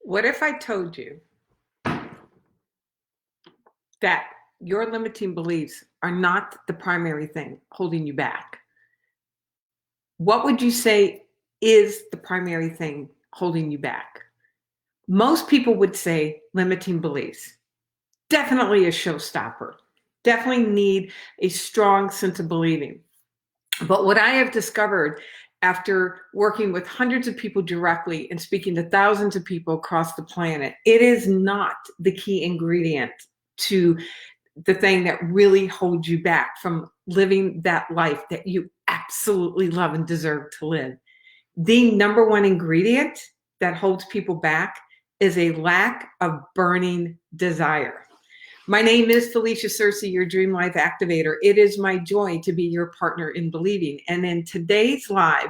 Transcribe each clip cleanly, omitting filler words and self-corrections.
What if I told you that your limiting beliefs are not the primary thing holding you back? What would you say is the primary thing holding you back? Most people would say limiting beliefs. Definitely a showstopper. Definitely need a strong sense of believing. But what I have discovered after working with hundreds of people directly and speaking to thousands of people across the planet, it is not the key ingredient to the thing that really holds you back from living that life that you absolutely love and deserve to live. The number one ingredient that holds people back is a lack of burning desire. My name is Felicia Searcy, your Dream Life Activator. It is my joy to be your partner in believing. And in today's live,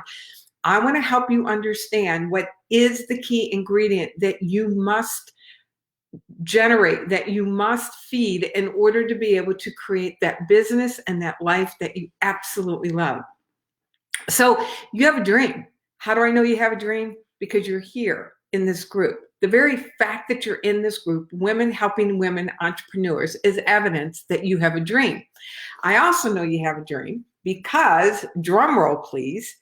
I want to help you understand what is the key ingredient that you must generate, that you must feed in order to be able to create that business and that life that you absolutely love. So you have a dream. How do I know you have a dream? Because you're here in this group. The very fact that you're in this group, Women Helping Women Entrepreneurs, is evidence that you have a dream. I also know you have a dream because, drum roll please,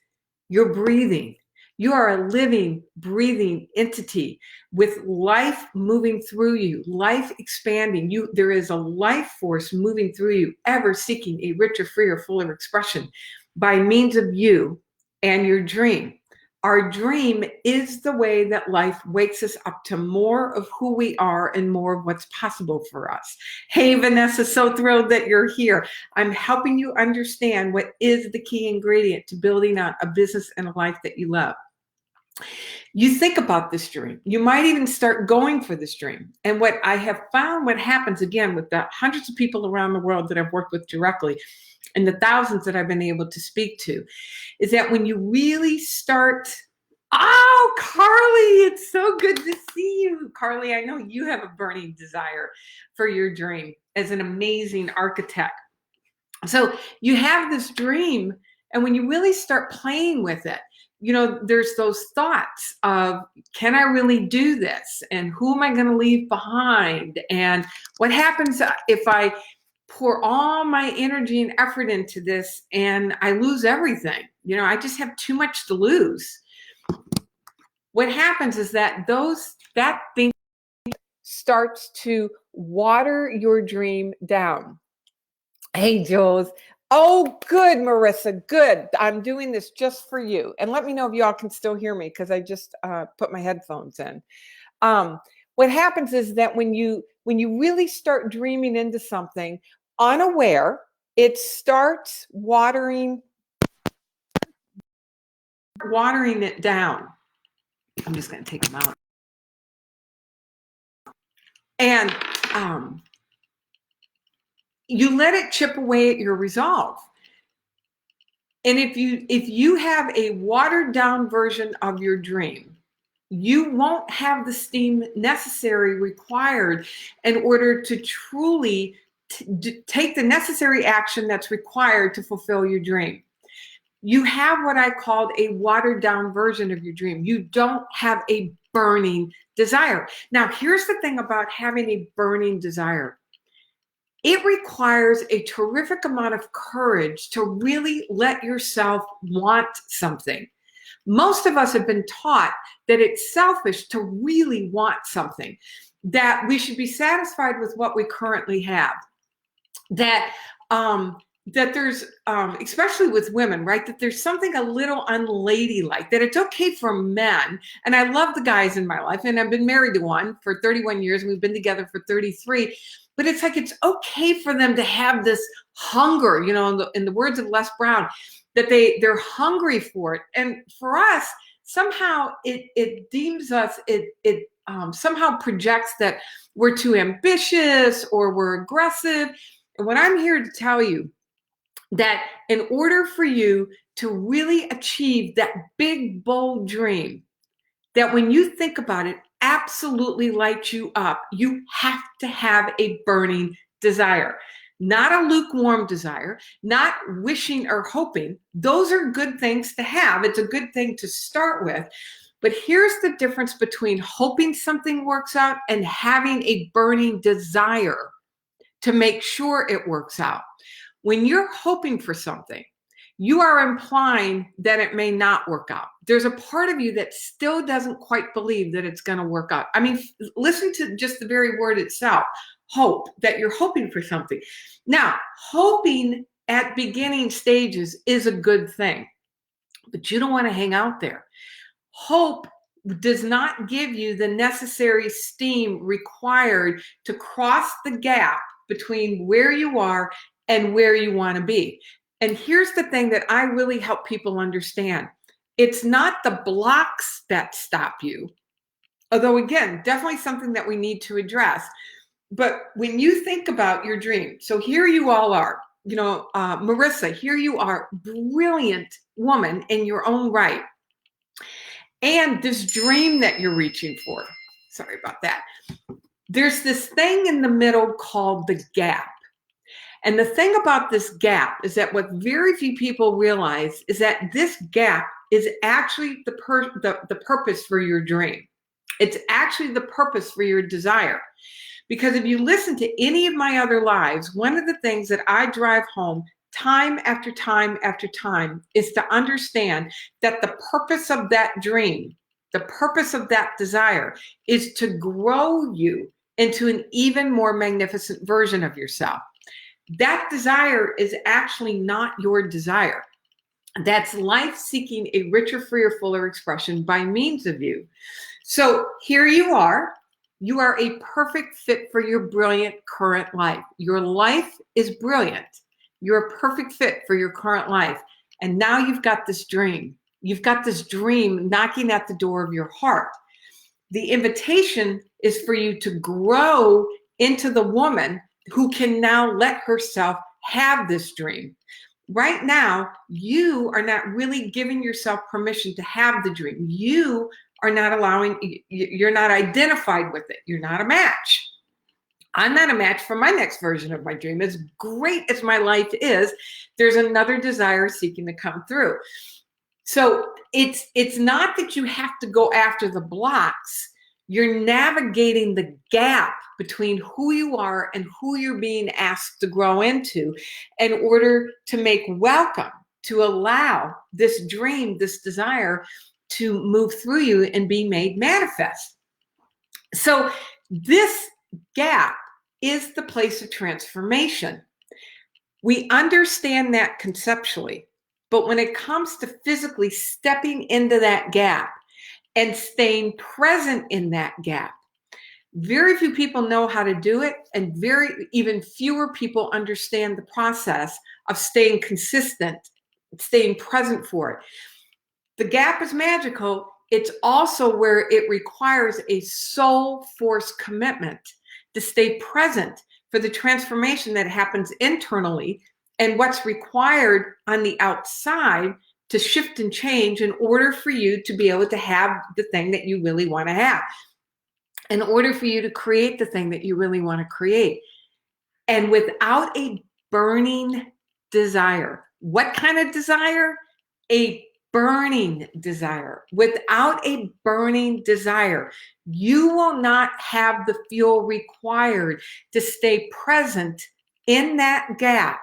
you're breathing. You are a living, breathing entity with life moving through you, life expanding. There is a life force moving through you, ever seeking a richer, freer, fuller expression by means of you and your dream. Our dream is the way that life wakes us up to more of who we are and more of what's possible for us. Hey, Vanessa, so thrilled that you're here. I'm helping you understand what is the key ingredient to building out a business and a life that you love. You think about this dream. You might even start going for this dream. And what I have found, what happens again with the hundreds of people around the world that I've worked with directly, and the thousands that I've been able to speak to, is that when you really start, oh, Carly, it's so good to see you. Carly, I know you have a burning desire for your dream as an amazing architect. So you have this dream, and when you really start playing with it, there's those thoughts of, can I really do this? And who am I going to leave behind? And what happens if I pour all my energy and effort into this and I lose everything? I just have too much to lose. What happens is that thing starts to water your dream down. Hey, Jules. Oh, good, Marissa. Good. I'm doing this just for you. And let me know if y'all can still hear me because I just put my headphones in. What happens is that when you really start dreaming into something unaware, it starts watering it down. I'm just going to take them out. And you let it chip away at your resolve. And if you have a watered down version of your dream, you won't have the steam necessary required in order to truly take the necessary action that's required to fulfill your dream. You have what I called a watered down version of your dream. You don't have a burning desire. Now, here's the thing about having a burning desire. It requires a terrific amount of courage to really let yourself want something. Most of us have been taught that it's selfish to really want something, that we should be satisfied with what we currently have, that there's, especially with women, right, that there's something a little unladylike, that it's okay for men. And I love the guys in my life, and I've been married to one for 31 years, and we've been together for 33. But it's like, it's okay for them to have this hunger, in the words of Les Brown, that they're hungry for it. And for us, somehow it deems us, it somehow projects that we're too ambitious or we're aggressive. And what I'm here to tell you, that in order for you to really achieve that big, bold dream, that when you think about it, absolutely lights you up, you have to have a burning desire. Not a lukewarm desire, not wishing or hoping. Those are good things to have. It's a good thing to start with. But here's the difference between hoping something works out and having a burning desire to make sure it works out. When you're hoping for something, you are implying that it may not work out. There's a part of you that still doesn't quite believe that it's going to work out. I mean, listen to just the very word itself, hope, that you're hoping for something. Now, hoping at beginning stages is a good thing, but you don't want to hang out there. Hope does not give you the necessary steam required to cross the gap between where you are and where you want to be. And here's the thing that I really help people understand. It's not the blocks that stop you, although again, definitely something that we need to address. But when you think about your dream, so here you all are, Marissa, here you are, brilliant woman in your own right. And this dream that you're reaching for, sorry about that. There's this thing in the middle called the gap. And the thing about this gap is that what very few people realize is that this gap is actually the purpose for your dream. It's actually the purpose for your desire. Because if you listen to any of my other lives, one of the things that I drive home time after time after time is to understand that the purpose of that dream, the purpose of that desire is to grow you into an even more magnificent version of yourself. That desire is actually not your desire. That's life seeking a richer, freer, fuller expression by means of you. So here you are. You are a perfect fit for your brilliant current life. Your life is brilliant. You're a perfect fit for your current life. And now you've got this dream. You've got this dream knocking at the door of your heart. The invitation is for you to grow into the woman who can now let herself have this dream. Right now, you are not really giving yourself permission to have the dream. You are not you're not identified with it. You're not a match. I'm not a match for my next version of my dream. As great as my life is, there's another desire seeking to come through. So it's not that you have to go after the blocks. You're navigating the gap between who you are and who you're being asked to grow into in order to make welcome, to allow this dream, this desire to move through you and be made manifest. So this gap is the place of transformation. We understand that conceptually, but when it comes to physically stepping into that gap and staying present in that gap, very few people know how to do it, and even fewer people understand the process of staying consistent, staying present for it. The gap is magical. It's also where it requires a soul force commitment to stay present for the transformation that happens internally and what's required on the outside to shift and change in order for you to be able to have the thing that you really want to have, in order for you to create the thing that you really want to create. And without a burning desire, what kind of desire? A burning desire. Without a burning desire, you will not have the fuel required to stay present in that gap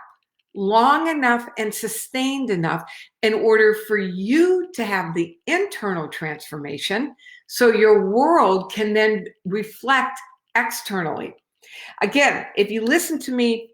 long enough and sustained enough in order for you to have the internal transformation so your world can then reflect externally. Again, if you listen to me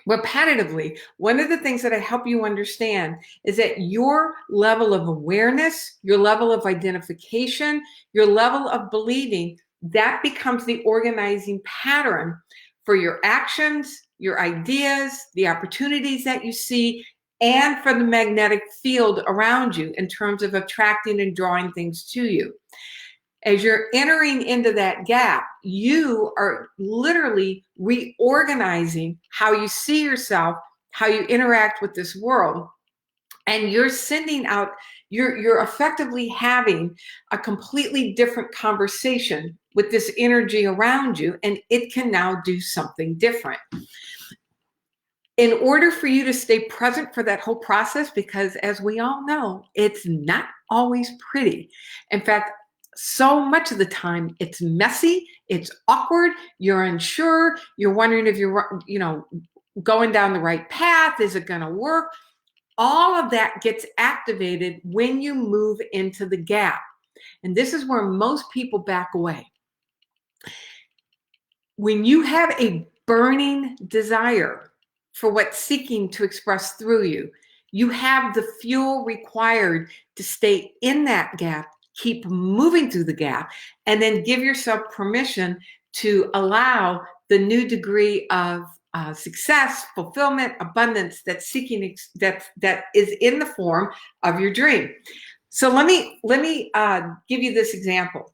repetitively, one of the things that I help you understand is that your level of awareness, your level of identification, your level of believing, that becomes the organizing pattern for your actions, your ideas, the opportunities that you see, and for the magnetic field around you in terms of attracting and drawing things to you. As you're entering into that gap, you are literally reorganizing how you see yourself, how you interact with this world, and you're sending out, you're effectively having a completely different conversation with this energy around you, and it can now do something different. In order for you to stay present for that whole process, because as we all know, it's not always pretty. In fact, so much of the time it's messy, it's awkward, you're unsure, you're wondering if you're, going down the right path, is it going to work? All of that gets activated when you move into the gap. And this is where most people back away. When you have a burning desire for what's seeking to express through you, you have the fuel required to stay in that gap, keep moving through the gap, and then give yourself permission to allow the new degree of success, fulfillment, abundance that's seeking that is in the form of your dream. So let me give you this example.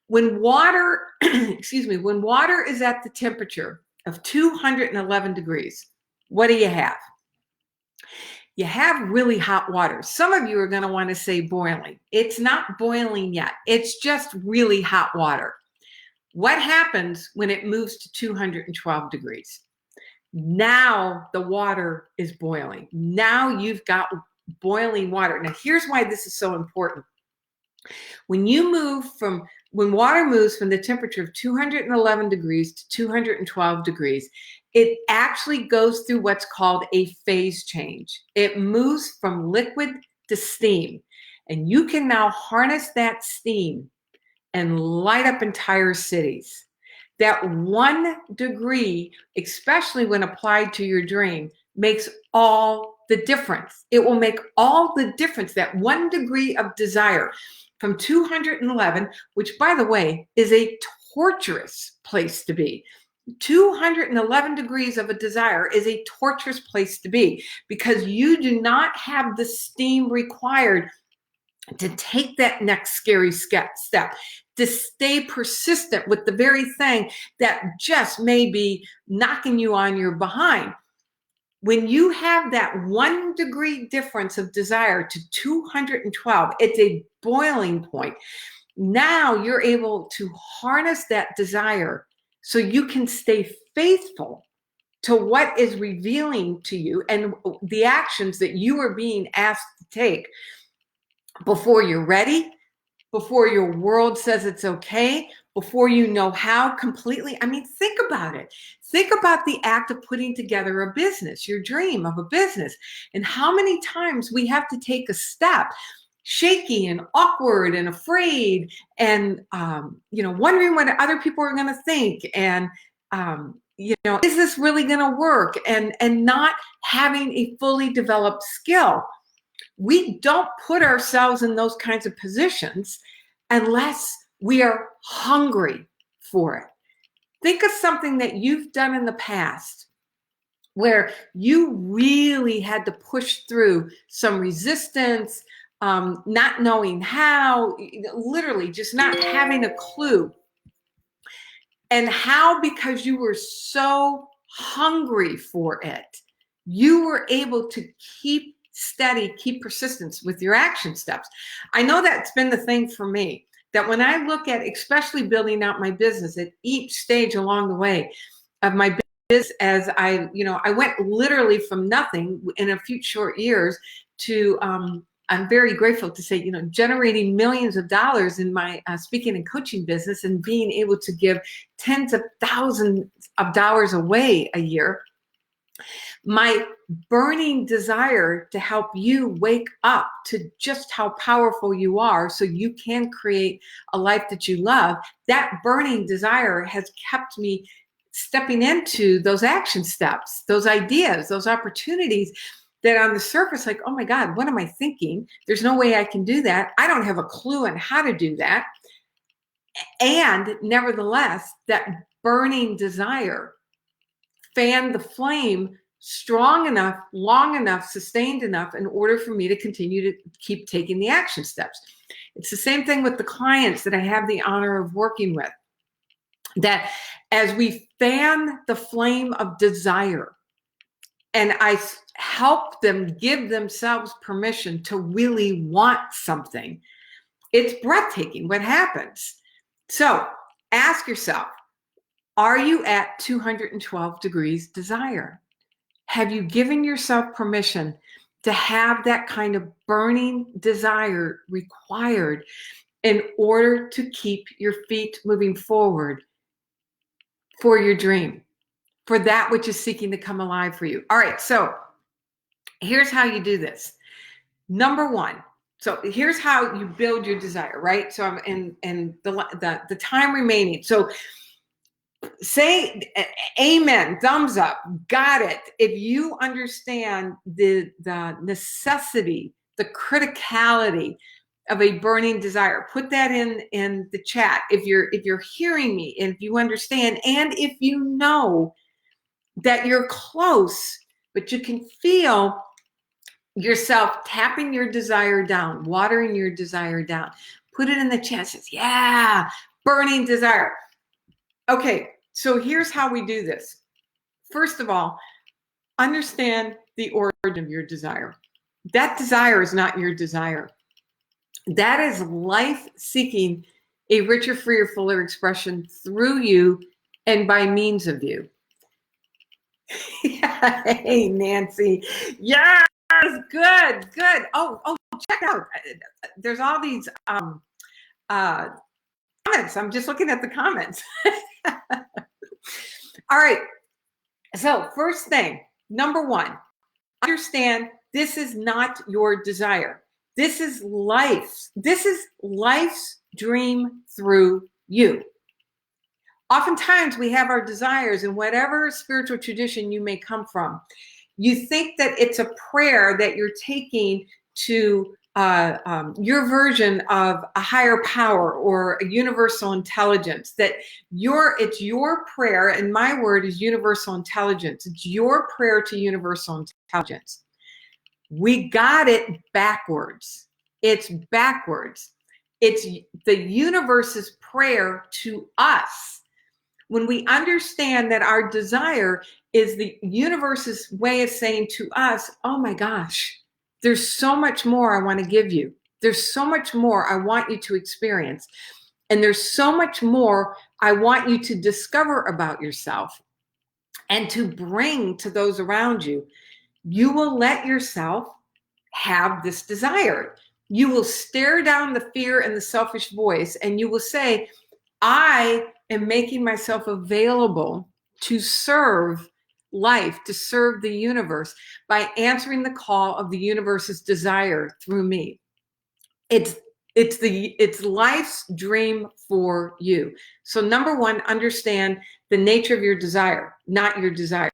When water, when water is at the temperature of 211 degrees, what do you have? You have really hot water. Some of you are going to want to say boiling. It's not boiling yet. It's just really hot water. What happens when it moves to 212 degrees? Now the water is boiling. Now you've got boiling water. Now here's why this is so important. When water moves from the temperature of 211 degrees to 212 degrees, it actually goes through what's called a phase change. It moves from liquid to steam, and you can now harness that steam and light up entire cities. That 1 degree, especially when applied to your dream, makes all the difference. It will make all the difference. That 1 degree of desire from 211, which by the way, is a torturous place to be. 211 degrees of a desire is a torturous place to be because you do not have the steam required to take that next scary step, to stay persistent with the very thing that just may be knocking you on your behind. When you have that 1 degree difference of desire to 212, it's a boiling point. Now you're able to harness that desire so you can stay faithful to what is revealing to you and the actions that you are being asked to take before you're ready, before your world says it's okay, before you know how completely. I mean, think about it. Think about the act of putting together a business, your dream of a business, and how many times we have to take a step, shaky and awkward and afraid, and wondering what other people are going to think, and is this really going to work, and not having a fully developed skill. We don't put ourselves in those kinds of positions unless we are hungry for it. Think of something that you've done in the past where you really had to push through some resistance, not knowing how, literally just not having a clue. And how, because you were so hungry for it, you were able to keep steady, keep persistence with your action steps. I know that's been the thing for me, that when I look at, especially building out my business at each stage along the way of my business, as I went literally from nothing in a few short years to, I'm very grateful to say, generating millions of dollars in my speaking and coaching business and being able to give tens of thousands of dollars away a year. My burning desire to help you wake up to just how powerful you are so you can create a life that you love, that burning desire has kept me stepping into those action steps, those ideas, those opportunities that on the surface, like, oh my God, what am I thinking? There's no way I can do that. I don't have a clue on how to do that. And nevertheless, that burning desire fanned the flame strong enough, long enough, sustained enough in order for me to continue to keep taking the action steps. It's the same thing with the clients that I have the honor of working with, that as we fan the flame of desire and I help them give themselves permission to really want something, it's breathtaking what happens. So ask yourself, are you at 212 degrees desire? Have you given yourself permission to have that kind of burning desire required in order to keep your feet moving forward for your dream, for that which is seeking to come alive for you. All right, so here's how you do this. Number one, so here's how you build your desire, right? So I'm in the time remaining. So say amen, thumbs up, got it. If you understand the necessity, the criticality of a burning desire, put that in the chat. If you're hearing me, and if you understand, and if you know that you're close, but you can feel yourself tapping your desire down, watering your desire down, put it in the chat. Says, yeah, burning desire. Okay, so here's how we do this. First of all, understand the origin of your desire. That desire is not your desire. That is life seeking a richer, freer, fuller expression through you and by means of you. Hey, Nancy. Yes, good. Oh, check out. There's all these comments. I'm just looking at the comments. All right. So first thing, number one, understand this is not your desire. This is life's dream through you. Oftentimes we have our desires in whatever spiritual tradition you may come from. You think that it's a prayer that you're taking to your version of a higher power or a universal intelligence, that it's your prayer, and my word is universal intelligence. It's your prayer to universal intelligence. We got it backwards. It's backwards. It's the universe's prayer to us. When we understand that our desire is the universe's way of saying to us, oh my gosh, there's so much more I want to give you. There's so much more I want you to experience. And there's so much more I want you to discover about yourself and to bring to those around you. You will let yourself have this desire. You will stare down the fear and the selfish voice, and you will say, I am making myself available to serve life, to serve the universe by answering the call of the universe's desire through me. It's life's dream for you. So number one, understand the nature of your desire, not your desire.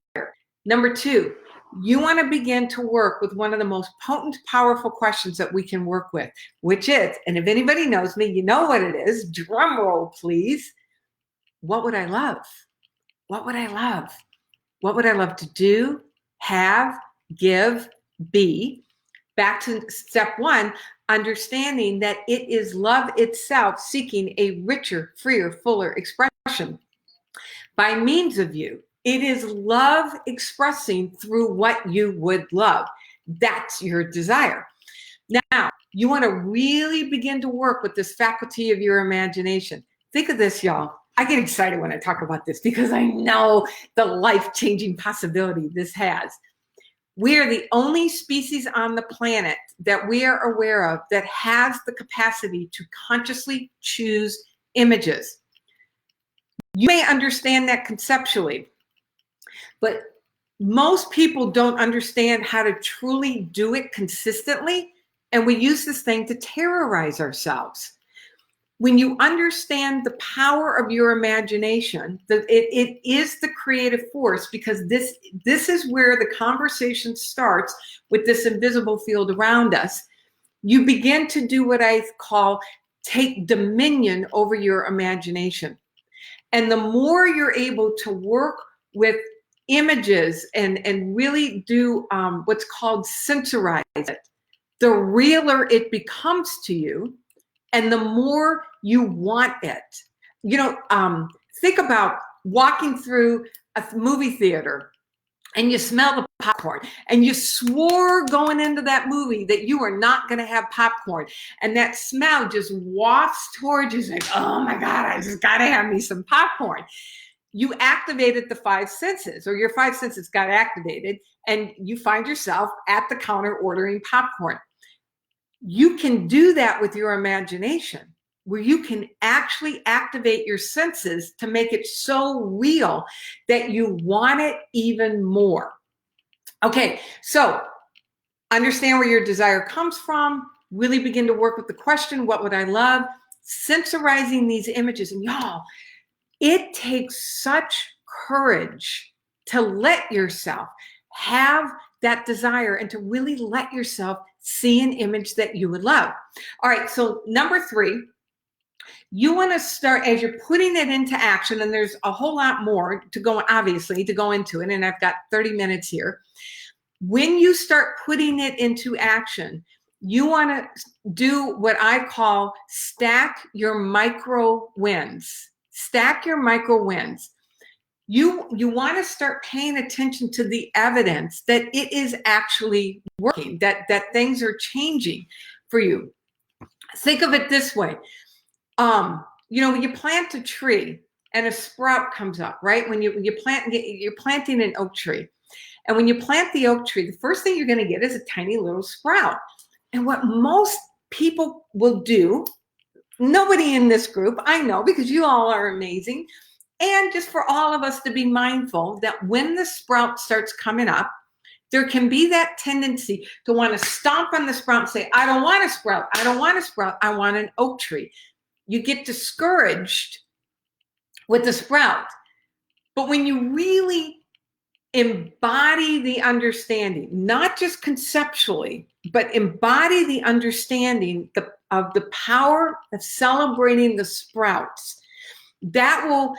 Number two, you want to begin to work with one of the most potent, powerful questions that we can work with, which is, and if anybody knows me, you know what it is. Drum roll, please. What would I love? What would I love? What would I love to do, have, give, be? Back to step one, understanding that it is love itself seeking a richer, freer, fuller expression by means of you. It is love expressing through what you would love. That's your desire. Now, you want to really begin to work with this faculty of your imagination. Think of this, y'all. I get excited when I talk about this because I know the life-changing possibility this has. We are the only species on the planet that we are aware of that has the capacity to consciously choose images. You may understand that conceptually, but most people don't understand how to truly do it consistently, and we use this thing to terrorize ourselves. When you understand the power of your imagination, that it is the creative force, because this is where the conversation starts with this invisible field around us. You begin to do what I call take dominion over your imagination. And the more you're able to work with images and really do what's called sensorize it, the realer it becomes to you, and the more you want it. You know, think about walking through a movie theater and you smell the popcorn and you swore going into that movie that you are not going to have popcorn. And that smell just wafts towards you like, oh my God, I just got to have me some popcorn. you activated the five senses, or your five senses got activated, and you find yourself at the counter ordering popcorn. You can do that with your imagination, where you can actually activate your senses to make it so real that you want it even more. Okay, so understand where your desire comes from. Really begin to work with the question, what would I love? Sensorizing these images. And y'all, it takes such courage to let yourself have that desire and to really let yourself see an image that you would love. All right, so number 3, you want to start, as you're putting it into action, and there's a whole lot more to go, obviously, to go into it, and I've got 30 minutes here. When you start putting it into action, you want to do what I call stack your micro wins. Stack your micro wins. You want to start paying attention to the evidence that it is actually working, that things are changing for you. Think of it this way. When you plant a tree and a sprout comes up, right? When you're planting an oak tree. And when you plant the oak tree, the first thing you're going to get is a tiny little sprout. And what most people will do, nobody in this group, I know, because you all are amazing, and just for all of us to be mindful that when the sprout starts coming up, there can be that tendency to want to stomp on the sprout and say, I don't want a sprout. I don't want a sprout. I want an oak tree. You get discouraged with the sprout. But when you really embody the understanding, not just conceptually, but embody the understanding of the power of celebrating the sprouts, that will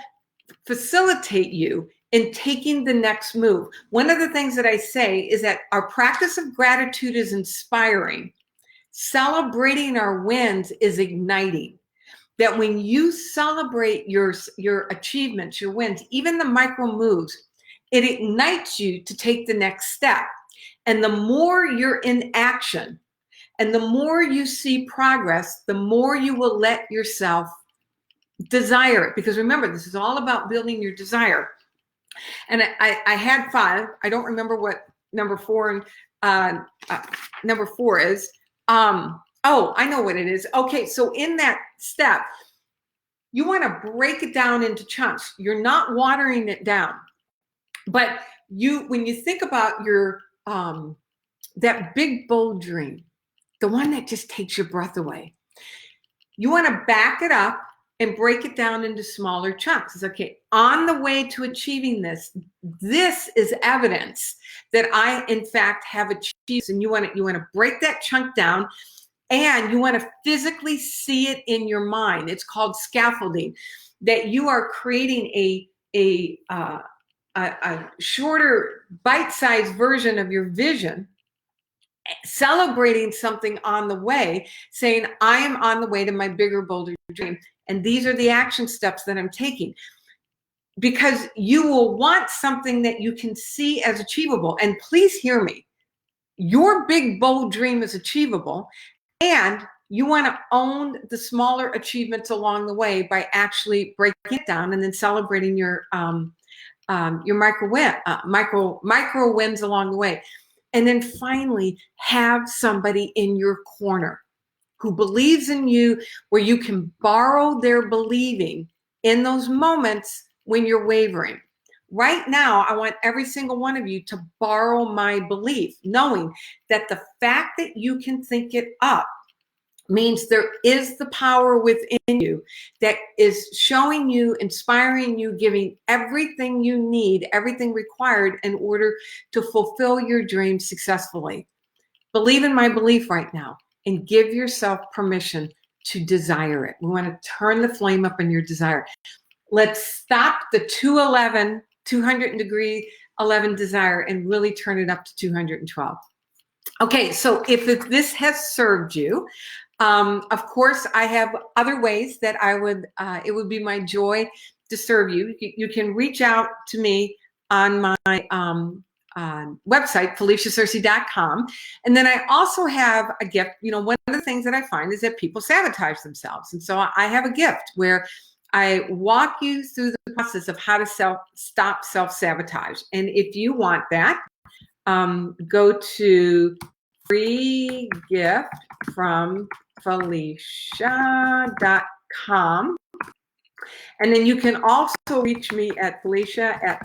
facilitate you in taking the next move. One of the things that I say is that our practice of gratitude is inspiring. Celebrating our wins is igniting. That when you celebrate your achievements, your wins, even the micro moves, it ignites you to take the next step. And the more you're in action and the more you see progress, the more you will let yourself desire it. Because remember, this is all about building your desire. And I had 5. I don't remember what number 4 is. Oh, I know what it is. Okay, so in that step, you want to break it down into chunks. You're not watering it down. But when you think about your that big bold dream, the one that just takes your breath away, you want to back it up and break it down into smaller chunks. It's okay. On the way to achieving this is evidence that I, in fact, have achieved. And you want to break that chunk down, and you want to physically see it in your mind. It's called scaffolding. That you are creating a shorter, bite-sized version of your vision, celebrating something on the way, saying, I am on the way to my bigger, bolder dream. And these are the action steps that I'm taking. Because you will want something that you can see as achievable. And please hear me. Your big, bold dream is achievable. And you want to own the smaller achievements along the way by actually breaking it down and then celebrating your micro wins along the way. And then finally, have somebody in your corner who believes in you, where you can borrow their believing in those moments when you're wavering. Right now, I want every single one of you to borrow my belief, knowing that the fact that you can think it up means there is the power within you that is showing you, inspiring you, giving everything you need, everything required in order to fulfill your dreams successfully. Believe in my belief right now and give yourself permission to desire it. We want to turn the flame up in your desire. Let's stop the 200-degree 11 desire and really turn it up to 212. Okay, so if this has served you, of course, I have other ways that it would be my joy to serve you. You can reach out to me on my website, FeliciaSearcy.com. And then I also have a gift. One of the things that I find is that people sabotage themselves. And so I have a gift where I walk you through the process of how to stop self-sabotage. And if you want that, go to free gift from Felicia.com. And then you can also reach me at Felicia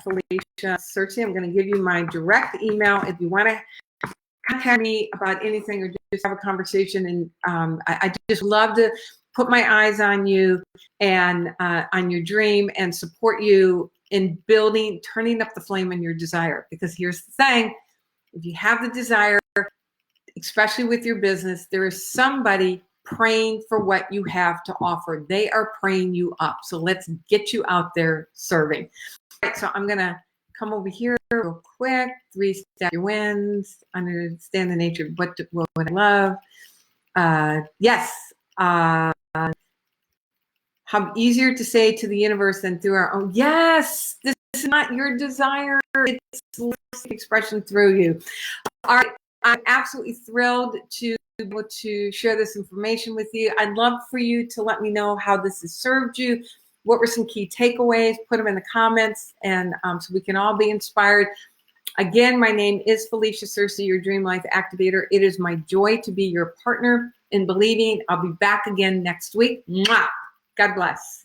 Searcy. I'm going to give you my direct email if you want to contact me about anything or just have a conversation. And I just love to put my eyes on you and on your dream and support you in building, turning up the flame in your desire. Because here's the thing, if you have the desire, especially with your business, there is somebody praying for what you have to offer. They are praying you up. So let's get you out there serving. All right, so I'm going to come over here real quick. 3-step your wins. Understand the nature of what I love. Yes. How easier to say to the universe than through our own. Yes, this is not your desire. It's the expression through you. All right, I'm absolutely thrilled to be able to share this information with you. I'd love for you to let me know how this has served you. What were some key takeaways? Put them in the comments, and so we can all be inspired. Again, my name is Felicia Searcy, your Dream Life Activator. It is my joy to be your partner in believing. I'll be back again next week. Mwah! God bless.